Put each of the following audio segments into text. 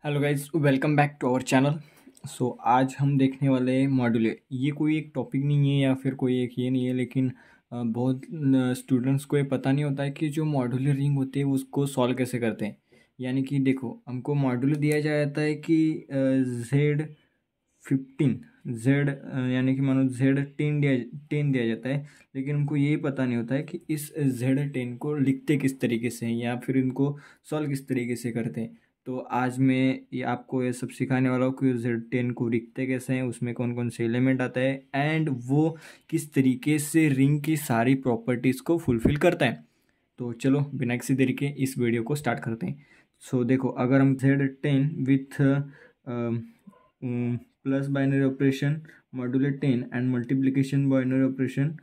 Hello guys, welcome back to our channel. आज हम देखने वाले हैं मॉड्यूलर। ये कोई एक टॉपिक नहीं है या फिर कोई एक ये नहीं है, लेकिन बहुत स्टूडेंट्स को ये पता नहीं होता है कि जो मॉड्यूलर रिंग होती है उसको सॉल्व कैसे करते हैं। यानी कि देखो, हमको मॉड्यूलर दिया जाता है कि Z15 जेड, यानी कि मानो Z10 दिया जाता है। लेकिन हमको ये पता नहीं होता है कि इस Z10 को लिखते किस तरीके से हैं या फिर इनको सॉल्व किस तरीके से करते हैं। तो आज मैं ये आपको ये सब सिखाने वाला हूँ कि Z10 को लिखते कैसे हैं, उसमें कौन कौन से एलिमेंट आता है एंड वो किस तरीके से रिंग की सारी प्रॉपर्टीज़ को फुलफिल करता है। तो चलो बिना किसी देरी के इस वीडियो को स्टार्ट करते हैं। देखो, अगर हम Z10 with plus binary operation modular 10 and multiplication binary operation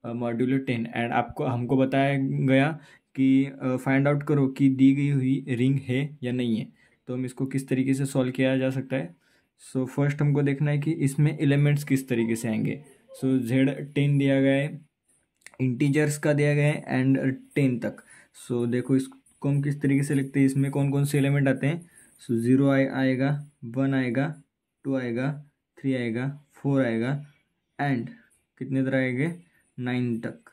modular 10 and आपको हमको बताया गया कि फाइंड आउट करो कि दी गई हुई रिंग है या नहीं है। तो हम इसको किस तरीके से सॉल्व किया जा सकता है। फर्स्ट हमको देखना है कि इसमें एलिमेंट्स किस तरीके से आएंगे। Z10 दिया गया है, इंटीजर्स का दिया गया है एंड 10 तक। देखो, इसको हम किस तरीके से लिखते हैं, इसमें कौन कौन से एलिमेंट आते हैं। 0 आएगा, 1 आएगा, 2 आएगा, 3 आएगा, 4 आएगा एंड कितने तरह आएंगे, 9 तक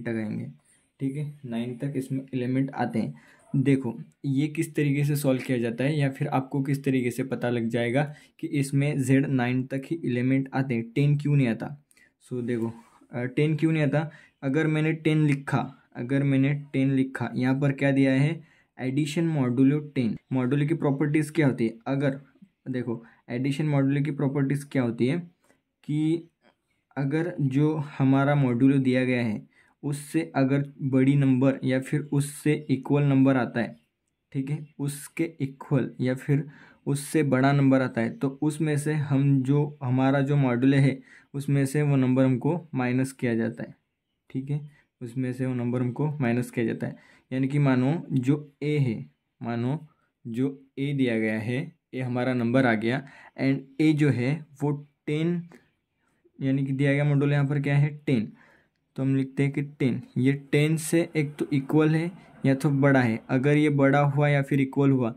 आएंगे। ठीक है, 9 तक इसमें एलिमेंट आते हैं। देखो, ये किस तरीके से सॉल्व किया जाता है या फिर आपको किस तरीके से पता लग जाएगा कि इसमें Z9 तक ही एलिमेंट आते हैं, 10 क्यों नहीं आता। देखो, 10 क्यों नहीं आता। अगर मैंने 10 लिखा, यहाँ पर क्या दिया है, एडिशन मॉड्यूलो 10। मॉड्यूलो की प्रॉपर्टीज़ क्या होती है, अगर देखो एडिशन मॉड्यूलो की प्रॉपर्टीज़ क्या होती है कि अगर जो हमारा मॉड्यूलो दिया गया है उससे अगर बड़ी नंबर या फिर उससे इक्वल नंबर आता है, ठीक है, उसके इक्वल या फिर उससे बड़ा नंबर आता है, तो उसमें से हम जो हमारा जो मॉड्यूलो है उसमें से वो नंबर हमको माइनस किया जाता है। ठीक है, उसमें से वो नंबर हमको माइनस किया जाता है। यानी कि मानो जो ए है, मानो जो ए दिया गया है, ए हमारा नंबर आ गया एंड ए जो है वो 10, यानी कि दिया गया मॉड्यूल यहाँ पर क्या है, 10। तो हम लिखते हैं कि 10, ये 10 से एक तो इक्वल है या तो बड़ा है। अगर ये बड़ा हुआ या फिर इक्वल हुआ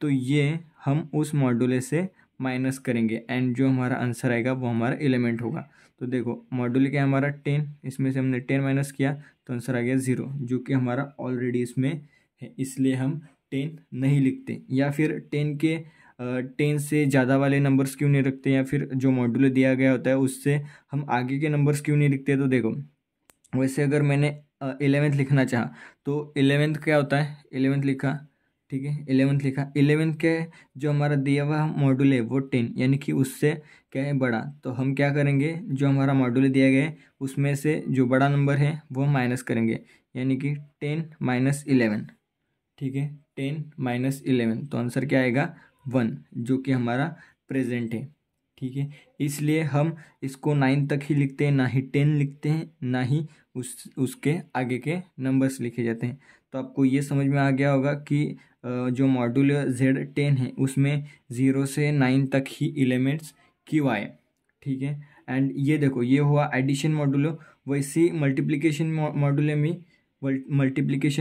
तो ये हम उस मॉड्यूले से माइनस करेंगे एंड जो हमारा आंसर आएगा वो हमारा एलिमेंट होगा। तो देखो, मॉड्यूल क्या है हमारा 10, इसमें से हमने 10 माइनस किया तो आंसर आ गया 0, जो कि हमारा ऑलरेडी इसमें है, इसलिए हम 10 नहीं लिखते। या फिर 10 से ज़्यादा वाले नंबर्स क्यों नहीं रखते, या फिर जो मॉड्यूल दिया गया होता है उससे हम आगे के नंबर्स क्यों नहीं लिखते। तो देखो, वैसे अगर मैंने 11th लिखना चाहा तो 11th क्या होता है, 11th लिखा, ठीक है, 11th लिखा, 11th के जो हमारा दिया हुआ मॉड्यूल है वो 10, यानी कि उससे क्या है, बड़ा। तो हम क्या करेंगे, जो हमारा मॉड्यूल दिया गया है उसमें से जो बड़ा नंबर है वो माइनस करेंगे, यानी कि 10 माइनस 11। ठीक है, 10 माइनस 11, तो आंसर क्या आएगा, 1, जो कि हमारा प्रेजेंट है। ठीक है, इसलिए हम इसको 9 तक ही लिखते हैं, ना ही 10 लिखते हैं, ना ही उसके आगे के नंबर्स लिखे जाते हैं। तो आपको ये समझ में आ गया होगा कि जो मॉड्यूल Z10 है उसमें 0 से 9 तक ही एलिमेंट्स क्यों आए। ठीक है, एंड ये देखो, ये हुआ एडिशन मॉड्यूलो। वैसे मल्टीप्लिकेशन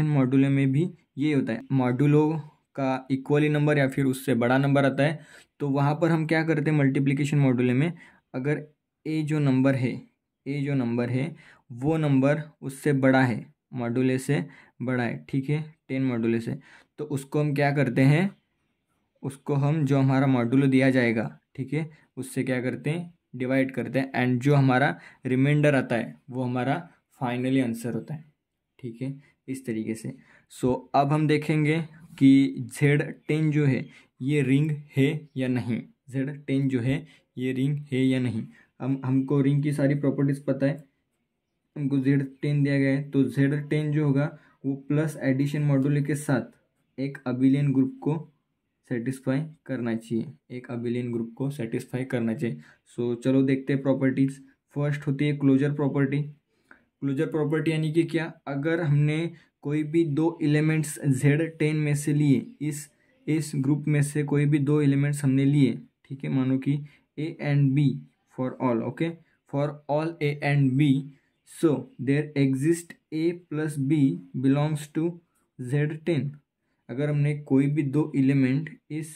मॉड्यूलो में भी ये होता है, मॉड्यूलो का इक्वली नंबर या फिर उससे बड़ा नंबर आता है। तो वहाँ पर हम क्या करते हैं, मल्टीप्लिकेशन मॉड्यूलो में अगर ए जो नंबर है वो नंबर उससे बड़ा है, मॉड्यूले से बड़ा है, ठीक है, 10 मॉड्यूले से, तो उसको हम क्या करते हैं, उसको हम जो हमारा मॉड्यूलो दिया जाएगा, ठीक है, उससे क्या करते हैं, डिवाइड करते हैं एंड जो हमारा रिमाइंडर आता है वो हमारा फाइनली आंसर होता है। ठीक है, इस तरीके से। अब हम देखेंगे कि Z10 जो है ये रिंग है या नहीं। Z10 जो है ये रिंग है या नहीं। हमको रिंग की सारी प्रॉपर्टीज पता है, हमको Z10 दिया गया है, तो Z10 जो होगा वो प्लस एडिशन मॉड्यूल के साथ एक अबिलियन ग्रुप को सेटिस्फाई करना चाहिए, एक अबिलियन ग्रुप को सेटिस्फाई करना चाहिए। चलो देखते हैं प्रॉपर्टीज। फर्स्ट होती है क्लोजर प्रॉपर्टी। क्लोजर प्रॉपर्टी यानी कि क्या, अगर हमने कोई भी दो एलिमेंट्स Z10 में से लिए, इस ग्रुप में से कोई भी दो एलिमेंट्स हमने लिए, ठीक है, मानो कि A and B for all, okay, for all A and B, so there exist A plus B belongs to Z10। अगर हमने कोई भी दो एलिमेंट इस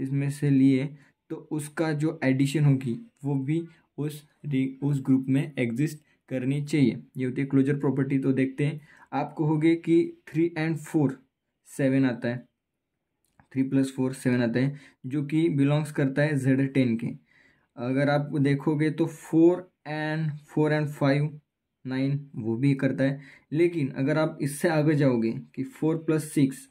इसमें से लिए तो उसका जो एडिशन होगी वो भी उस ग्रुप में एग्जिस्ट करनी चाहिए। ये होती है क्लोजर प्रॉपर्टी। तो देखते हैं, आप कहोगे कि 3 and 4 7 आता है, 3 + 4 7 आता है, जो कि बिलोंग्स करता है Z10 के। अगर आप देखोगे तो 4 and 5 9 वो भी करता है। लेकिन अगर आप इससे आगे जाओगे कि 4 + 6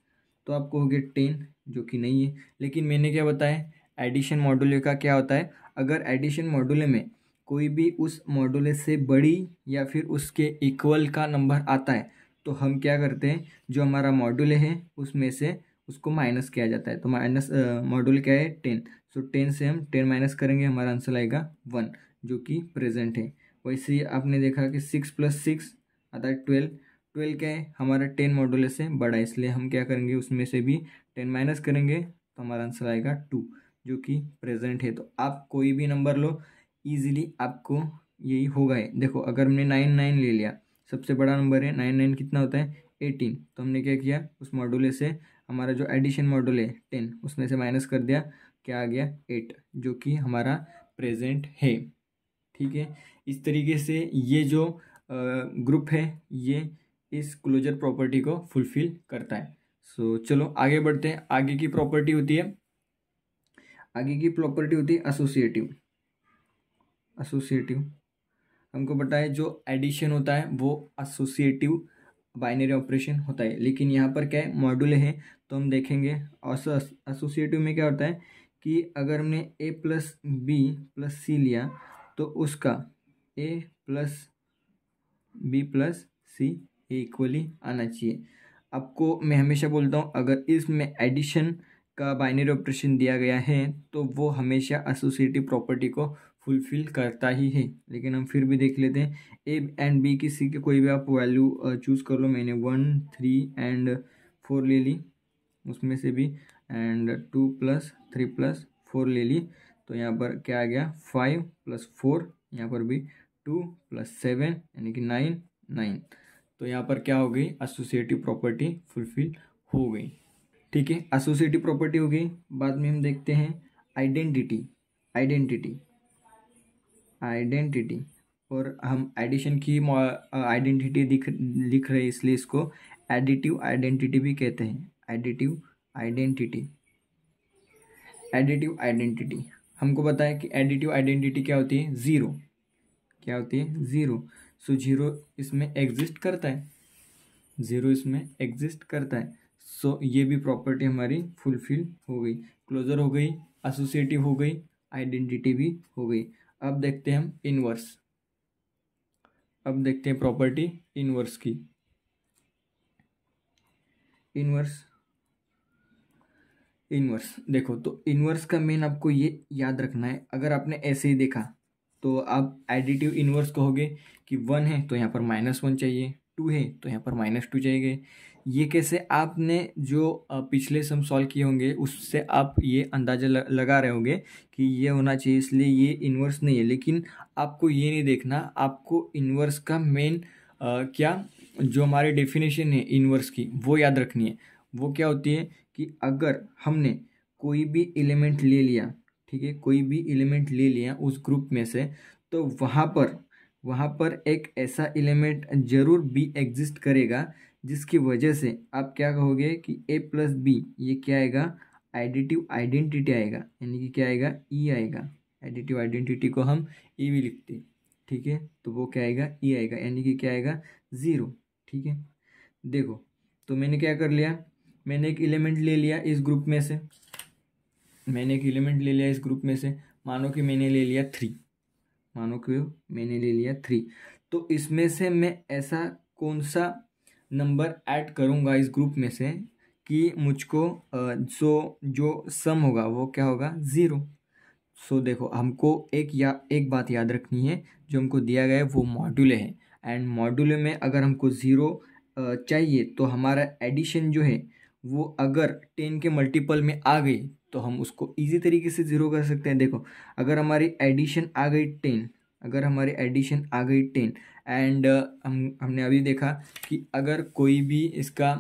तो आप कहोगे 10, जो कि नहीं है। लेकिन मैंने क्या बताया, एडिशन मॉडुलो का क्या होता है, अगर एडिशन मॉडुलो में कोई भी उस मॉडुलो से बड़ी या फिर उसके इक्वल का नंबर आता है तो हम क्या करते हैं, जो हमारा मॉडुलो है उसमें से उसको माइनस किया जाता है। तो माइनस मॉडुलो क्या है 10, सो 10 से हम 10 माइनस करेंगे, हमारा आंसर आएगा 1, जो कि प्रेजेंट है। वैसे ही आपने देखा कि 6 + 6 आता है 12, 12 क्या है हमारा 10 मॉडुलो से बड़ा है, इसलिए हम क्या करेंगे उसमें से भी 10 माइनस करेंगे तो हमारा आंसर आएगा 2, जो कि प्रेजेंट है। तो आप कोई भी नंबर लो, इजीली आपको यही होगा है। देखो अगर हमने 9 9 ले लिया, सबसे बड़ा नंबर है 9 9 कितना होता है 18, तो हमने क्या किया उस मॉडुलो से हमारा जो एडिशन मॉडुलो है 10 उसमें से माइनस कर दिया, क्या आ गया 8, जो कि हमारा प्रेजेंट है। ठीक है, इस तरीके से ये जो ग्रुप है ये इस क्लोजर प्रॉपर्टी को फुलफिल करता है। सो चलो आगे बढ़ते हैं। आगे की प्रॉपर्टी होती है एसोसिएटिव। एसोसिएटिव हमको पता है जो एडिशन होता है वो एसोसिएटिव बाइनरी ऑपरेशन होता है। लेकिन यहाँ पर क्या है मॉडुलो है, तो हम देखेंगे एसोसिएटिव में क्या होता है कि अगर हमने a + b + c लिया तो उसका a + b + c इक्वली आना चाहिए। आपको मैं हमेशा बोलता हूँ अगर इसमें एडिशन का बाइनरी ऑपरेशन दिया गया है तो वो हमेशा एसोसिएटिव प्रॉपर्टी को फुलफिल करता ही है। लेकिन हम फिर भी देख लेते हैं, ए एंड बी की सी के कोई भी आप वैल्यू चूज़ कर लो। मैंने 1 3 and 4 ले ली, उसमें से भी एंड 2 + 3 + 4 ले ली, तो यहाँ पर क्या आ गया 5 + 4, यहाँ पर भी 2 + 7 यानी कि 9 9। तो यहाँ पर क्या हो गई एसोसिएटिव प्रॉपर्टी फुलफिल हो गई। ठीक है, एसोसिएटिव प्रॉपर्टी हो गई। बाद में हम देखते हैं आइडेंटिटी। आइडेंटिटी और हम एडिशन की आइडेंटिटी लिख रहे हैं, इसलिए इसको एडिटिव आइडेंटिटी भी कहते हैं। एडिटिव आइडेंटिटी हमको पता है कि एडिटिव आइडेंटिटी क्या होती है, ज़ीरो। क्या होती है, ज़ीरो। सो ज़ीरो इसमें एग्जिस्ट करता है, ज़ीरो इसमें एग्जिस्ट करता है। सो ये भी प्रॉपर्टी हमारी फुलफिल हो गई, क्लोजर हो गई, एसोसिएटिव हो गई, आइडेंटिटी भी हो गई। अब देखते हैं हम इनवर्स। अब देखते हैं प्रॉपर्टी इनवर्स की। इनवर्स देखो, तो इनवर्स का मेन आपको ये याद रखना है। अगर आपने ऐसे ही देखा तो आप एडिटिव इनवर्स कहोगे कि 1 है तो यहाँ पर -1 चाहिए, 2 है तो यहाँ पर -2 चाहिए। ये कैसे, आपने जो पिछले सम सॉल्व किए होंगे उससे आप ये अंदाज़ा लगा रहे होंगे कि ये होना चाहिए, इसलिए ये इनवर्स नहीं है। लेकिन आपको ये नहीं देखना, आपको इनवर्स का मेन क्या जो हमारी डेफिनेशन है इनवर्स की वो याद रखनी है। वो क्या होती है कि अगर हमने कोई भी एलिमेंट ले लिया, ठीक है, कोई भी एलिमेंट ले लिया उस ग्रुप में से, तो वहाँ पर एक ऐसा एलिमेंट जरूर भी एग्जिस्ट करेगा जिसकी वजह से आप क्या कहोगे कि a + b ये क्या आएगा, एडिटिव आइडेंटिटी आएगा, यानी कि क्या आएगा, e आएगा। एडिटिव आइडेंटिटी को हम e भी लिखते हैं, ठीक है, तो वो क्या आएगा, e आएगा, यानी कि क्या आएगा 0। ठीक है, देखो तो मैंने क्या कर लिया, मैंने एक एलिमेंट ले लिया इस ग्रुप में से, मानो कि मैंने ले लिया 3, तो इसमें से मैं ऐसा कौन सा नंबर ऐड करूँगा इस ग्रुप में से कि मुझको जो सम होगा वो क्या होगा, 0। सो देखो हमको एक बात याद रखनी है, जो हमको दिया गया है वो मॉड्यूलो है, एंड मॉड्यूलो में अगर हमको 0 चाहिए तो हमारा एडिशन जो है वो अगर 10 के मल्टीपल में आ गई तो हम उसको इजी तरीके से 0 कर सकते हैं। देखो अगर हमारी एडिशन आ गई 10, एंड हमने अभी देखा कि अगर कोई भी इसका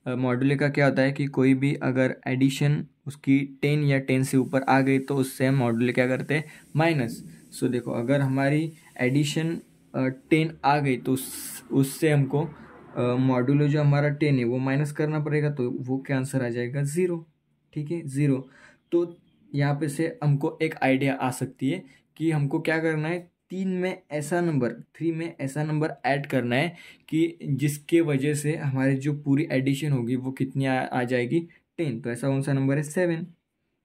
मॉडुलो का क्या होता है कि कोई भी अगर एडिशन उसकी 10 या 10 से ऊपर आ गई तो उससे हम मॉडुलो क्या करते हैं, माइनस। सो देखो अगर हमारी एडिशन 10 आ गई तो उससे हमको मॉडुलो जो हमारा 10 है वो माइनस करना पड़ेगा, तो वो क्या आंसर आ जाएगा, 0। ठीक है, 0। तो यहाँ पे से हमको एक आइडिया आ सकती है कि हमको क्या करना है, 3 में ऐसा नंबर ऐड करना है कि जिसके वजह से हमारी जो पूरी एडिशन होगी वो कितनी आ जाएगी, 10। तो ऐसा कौन सा नंबर है, 7।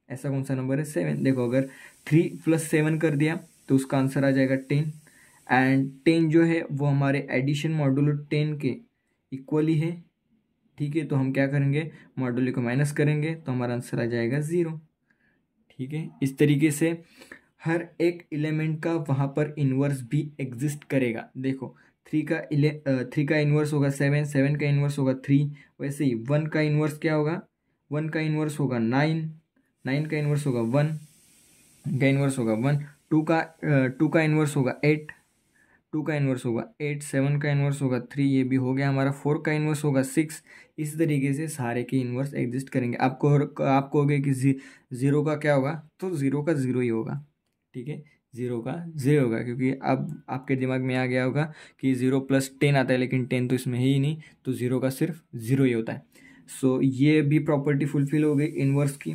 ऐसा कौन सा नंबर है, 7। देखो अगर 3 + 7 कर दिया तो उसका आंसर आ जाएगा 10। एंड 10 जो है वो हमारे एडिशन मॉडुलो 10 के इक्वली है। ठीक है, तो हम क्या करेंगे, मॉडुलो को माइनस करेंगे तो हमारा आंसर आ जाएगा 0। ठीक है, इस तरीके से हर एक एलिमेंट का वहाँ पर इन्वर्स भी एग्जिस्ट करेगा। देखो 3 का इन्वर्स होगा 7, 7 का इन्वर्स होगा 3। वैसे ही 1 का इन्वर्स क्या होगा, 1 का इन्वर्स होगा 9, 9 का इन्वर्स होगा 1 का इन्वर्स होगा 1। 2 का इन्वर्स होगा 8, 2 का इन्वर्स होगा 8। 7 का इन्वर्स होगा 3, ये भी हो गया हमारा। 4 का इन्वर्स होगा 6। इस तरीके से सारे के इन्वर्स एग्जिस्ट करेंगे। आप कहोगे कि जीरो का क्या होगा, तो जीरो का जीरो ही होगा। ठीक है, जीरो का जीरो होगा, क्योंकि अब आपके दिमाग में आ गया होगा कि 0 + 10 आता है, लेकिन 10 तो इसमें है ही नहीं, तो जीरो का सिर्फ जीरो ही होता है। सो ये भी प्रॉपर्टी फुलफिल हो गई इन्वर्स की।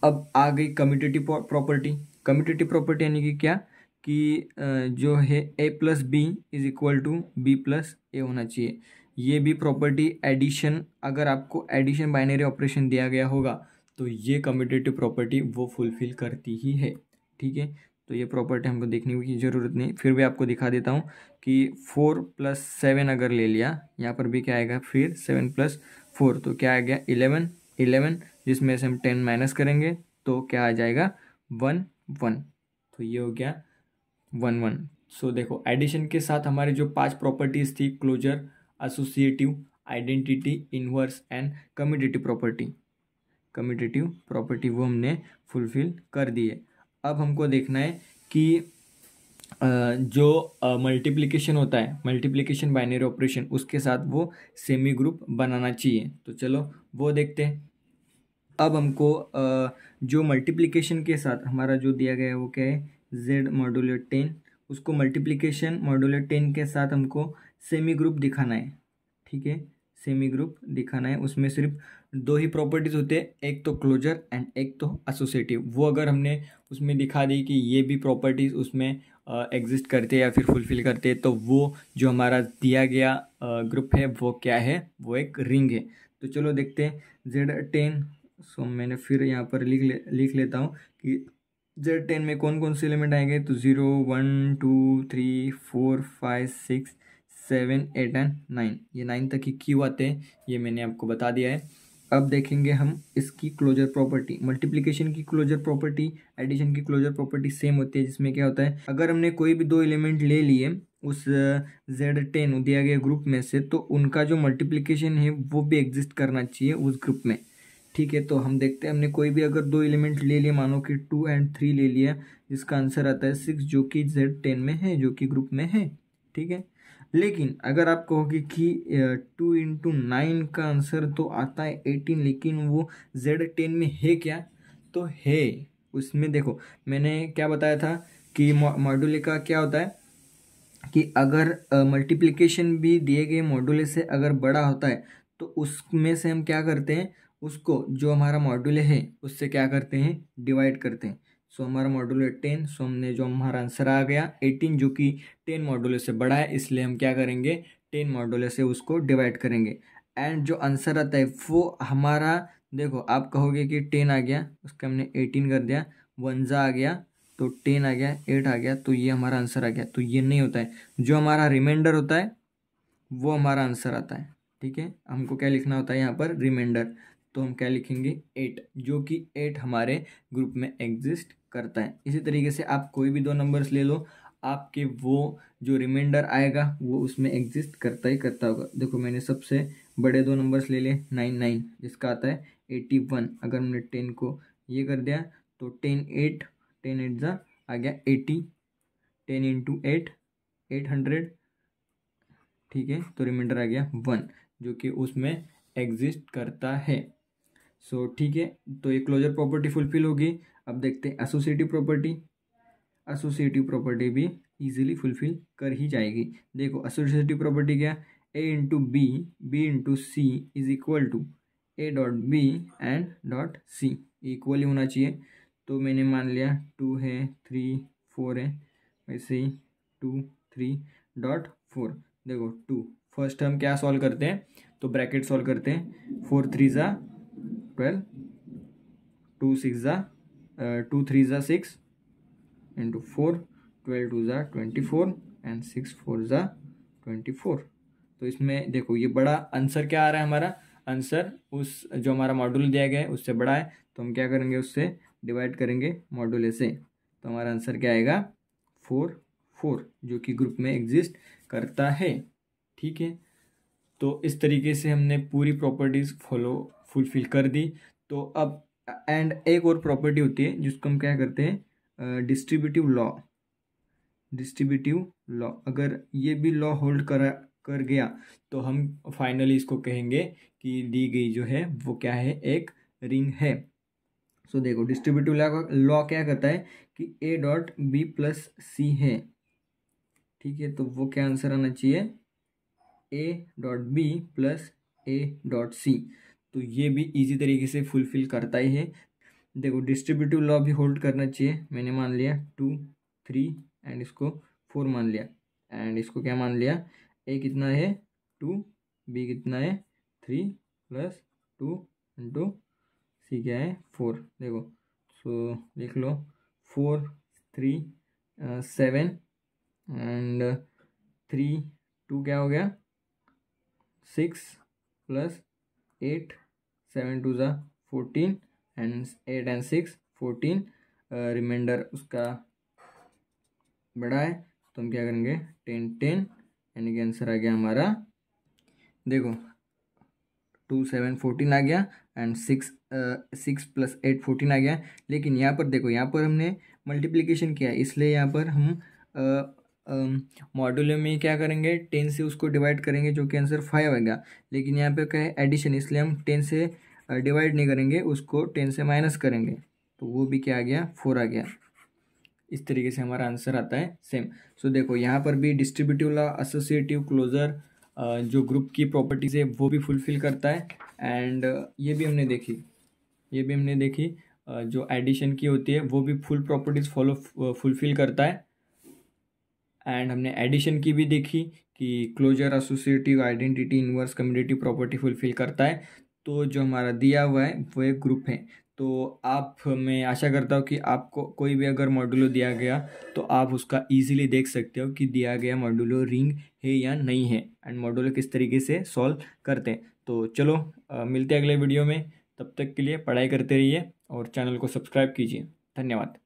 अब आ गई कम्यूटेटिव प्रॉपर्टी। कम्यूटेटिव प्रॉपर्टी यानी कि क्या, कि जो है A + B = B + A होना चाहिए। ये भी प्रॉपर्टी एडिशन, अगर आपको एडिशन बाइनरी ऑपरेशन दिया गया होगा तो ये कम्यूटेटिव प्रॉपर्टी वो फुलफिल करती ही है। ठीक है, तो ये प्रॉपर्टी हमको देखने की ज़रूरत नहीं, फिर भी आपको दिखा देता हूँ कि 4 + 7 अगर ले लिया, यहाँ पर भी क्या आएगा, फिर 7 + 4, तो क्या आ गया, 11, 11, जिसमें से हम 10 माइनस करेंगे तो क्या आ जाएगा, 1, 1। तो ये हो गया 1, 1। सो देखो एडिशन के साथ हमारी जो 5 प्रॉपर्टीज थी, closure, associative, identity, inverse and commutative property वो हमने फुलफिल कर दी है। अब हमको देखना है कि जो मल्टीप्लिकेशन होता है, मल्टीप्लिकेशन बाइनरी ऑपरेशन, उसके साथ वो सेमी ग्रुप बनाना चाहिए। तो चलो वो देखते हैं। अब हमको जो मल्टीप्लिकेशन के साथ हमारा जो दिया गया है वो क्या है, z मॉडुलो 10, उसको मल्टीप्लिकेशन मॉडुलो 10 के साथ हमको सेमी ग्रुप दिखाना है। ठीक है, सेमी ग्रुप दिखाना है। उसमें सिर्फ 2 ही प्रॉपर्टीज होते हैं, एक तो क्लोजर एंड एक तो एसोसिएटिव। वो अगर हमने उसमें दिखा दी कि ये भी प्रॉपर्टीज उसमें एग्जिस्ट करते हैं या फिर फुलफिल करते हैं, तो वो जो हमारा दिया गया ग्रुप है वो क्या है, वो एक रिंग है। तो चलो देखते हैं Z10। सो मैंने फिर यहाँ पर लिख लेता हूँ कि Z10 में कौन कौन से एलिमेंट आएंगे, तो 0, 1, 2, 3, 4, 5, 6, 7, 8 एंड 9। ये 9 तक ही क्यों आते हैं ये मैंने आपको बता दिया है। अब देखेंगे हम इसकी क्लोजर प्रॉपर्टी। मल्टीप्लिकेशन की क्लोजर प्रॉपर्टी, एडिशन की क्लोजर प्रॉपर्टी सेम होती है, जिसमें क्या होता है, अगर हमने कोई भी 2 एलिमेंट ले लिए उस Z10 दिया गया ग्रुप में से, तो उनका जो मल्टीप्लिकेशन है वो भी एग्जिस्ट करना चाहिए उस ग्रुप में। ठीक है, तो हम देखते हैं, हमने कोई भी अगर 2 एलिमेंट ले लिए, मानो कि 2 एंड 3 ले लिया, जिसका आंसर आता है 6, जो कि Z10 में है, जो कि ग्रुप में है। ठीक है, लेकिन अगर आप कहोगे कि 2 × 9 का आंसर तो आता है 18, लेकिन वो Z10 में है क्या, तो है। उसमें देखो मैंने क्या बताया था कि मॉडुलो का क्या होता है कि अगर मल्टीप्लिकेशन भी दिए गए मॉडुलो से अगर बड़ा होता है तो उसमें से हम क्या करते हैं, उसको जो हमारा मॉडुलो है उससे क्या करते हैं, डिवाइड करते हैं। सो हमारा मॉडुलो 10, सो हमने जो हमारा आंसर आ गया 18, जो कि 10 मॉडुलो से बड़ा है, इसलिए हम क्या करेंगे, 10 मॉडुलो से उसको डिवाइड करेंगे। एंड जो आंसर आता है वो हमारा, देखो आप कहोगे कि 10 आ गया, उसका हमने 18 कर दिया, 1 आ गया तो 10 आ गया, 8 आ गया, तो ये हमारा आंसर आ गया। तो ये नहीं होता है, जो हमारा रिमाइंडर होता है वो हमारा आंसर आता है। ठीक है, हमको क्या लिखना होता है यहाँ पर, रिमाइंडर। तो हम क्या लिखेंगे, 8, जो कि 8 हमारे ग्रुप में एग्जिस्ट करता है। इसी तरीके से आप कोई भी 2 नंबर्स ले लो, आपके वो जो रिमाइंडर आएगा वो उसमें एग्जिस्ट करता ही करता होगा। देखो मैंने सबसे बड़े 2 नंबर्स ले लिए, 9, 9, जिसका आता है 81। अगर हमने 10 को ये कर दिया तो 10, 8, 10 8 जा आ गया 80, 10 × 8, 800। ठीक है, तो रिमाइंडर आ गया 1, जो कि उसमें एग्जिस्ट करता है। सो ठीक है, तो ये क्लोजर प्रॉपर्टी फुलफिल होगी। अब देखते हैं एसोसिएटिव प्रॉपर्टी। एसोसिएटिव प्रॉपर्टी भी इजीली फुलफिल कर ही जाएगी। देखो एसोसिएटिव प्रॉपर्टी क्या, A into B, B into C is equal to A dot B and dot C, equally होना चाहिए। तो मैंने मान लिया 2 है, 3 4 है, वैसे ही 2 3 डॉट 4। देखो 2 फर्स्ट हम क्या सॉल्व करते हैं, तो ब्रैकेट सॉल्व करते हैं। 4 3 ज़ा 12, 2 6 ज़ा 2 3 ज़ा 6 इंटू 4, 12 2 ज़ा 24 एंड 6 4 ज़ा 24। तो इसमें देखो ये बड़ा आंसर क्या आ रहा है, हमारा आंसर उस जो हमारा मॉड्यूल दिया गया है उससे बड़ा है, तो हम क्या करेंगे, उससे डिवाइड करेंगे मॉड्यूल से। तो हमारा आंसर क्या आएगा 4 4, जो कि ग्रुप में एग्जिस्ट करता है। ठीक है, तो इस तरीके से हमने पूरी प्रॉपर्टीज़ फुलफिल कर दी। तो अब एंड एक और प्रॉपर्टी होती है जिसको हम क्या करते हैं, डिस्ट्रीब्यूटिव लॉ। डिस्ट्रीब्यूटिव लॉ, अगर ये भी लॉ होल्ड कर गया तो हम फाइनली इसको कहेंगे कि दी गई जो है वो क्या है, एक रिंग है। सो देखो डिस्ट्रीब्यूटिव लॉ क्या कहता है कि A dot B plus C है। ठीक है, तो वो क्या आंसर आना चाहिए, A dot B plus A dot C. तो ये भी इजी तरीके से फुलफिल करता ही है। देखो डिस्ट्रीब्यूटिव लॉ भी होल्ड करना चाहिए। मैंने मान लिया 2 3 एंड इसको 4 मान लिया, एंड इसको क्या मान लिया, ए कितना है 2, बी कितना है 3 प्लस 2 इंटू सी क्या है 4। देखो सो लिख लो 4 3 7 एंड 3 2 क्या हो गया 6 प्लस 8 7 2 ज़ा 14 एंड 8 एंड 6 14, रिमाइंडर उसका बड़ा है, तो हम क्या करेंगे 10 10, यानी कि आंसर आ गया हमारा, देखो 2 7 14 आ गया एंड 6 प्लस 8 14 आ गया। लेकिन यहाँ पर देखो, यहाँ पर हमने मल्टीप्लिकेशन किया, इसलिए यहाँ पर हम मॉड्यूलो में क्या करेंगे, 10 से उसको डिवाइड करेंगे, जो कि आंसर 5 आएगा। लेकिन यहाँ पे क्या है एडिशन, इसलिए हम 10 से डिवाइड नहीं करेंगे, उसको 10 से माइनस करेंगे, तो वो भी क्या आ गया 4 आ गया। इस तरीके से हमारा आंसर आता है सेम। सो देखो यहाँ पर भी डिस्ट्रीब्यूटिव लॉ, एसोसिएटिव, क्लोजर, जो ग्रुप की प्रॉपर्टीज है वो भी फुलफिल करता है। एंड ये भी हमने देखी, जो एडिशन की होती है वो भी फुल प्रॉपर्टीज फुलफिल करता है। एंड हमने एडिशन की भी देखी कि closure, associative, identity, inverse, community property fulfil करता है। तो जो हमारा दिया हुआ है वो एक ग्रुप है। तो मैं आशा करता हूँ कि आपको कोई भी अगर मॉड्यूलो दिया गया तो आप उसका इजीली देख सकते हो कि दिया गया मॉड्यूलो रिंग है या नहीं है, एंड मॉड्यूलो किस तरीके से सॉल्व करते हैं। तो चलो मिलते हैं अगले वीडियो में। तब तक के लिए पढ़ाई करते रहिए और चैनल को सब्सक्राइब कीजिए। धन्यवाद।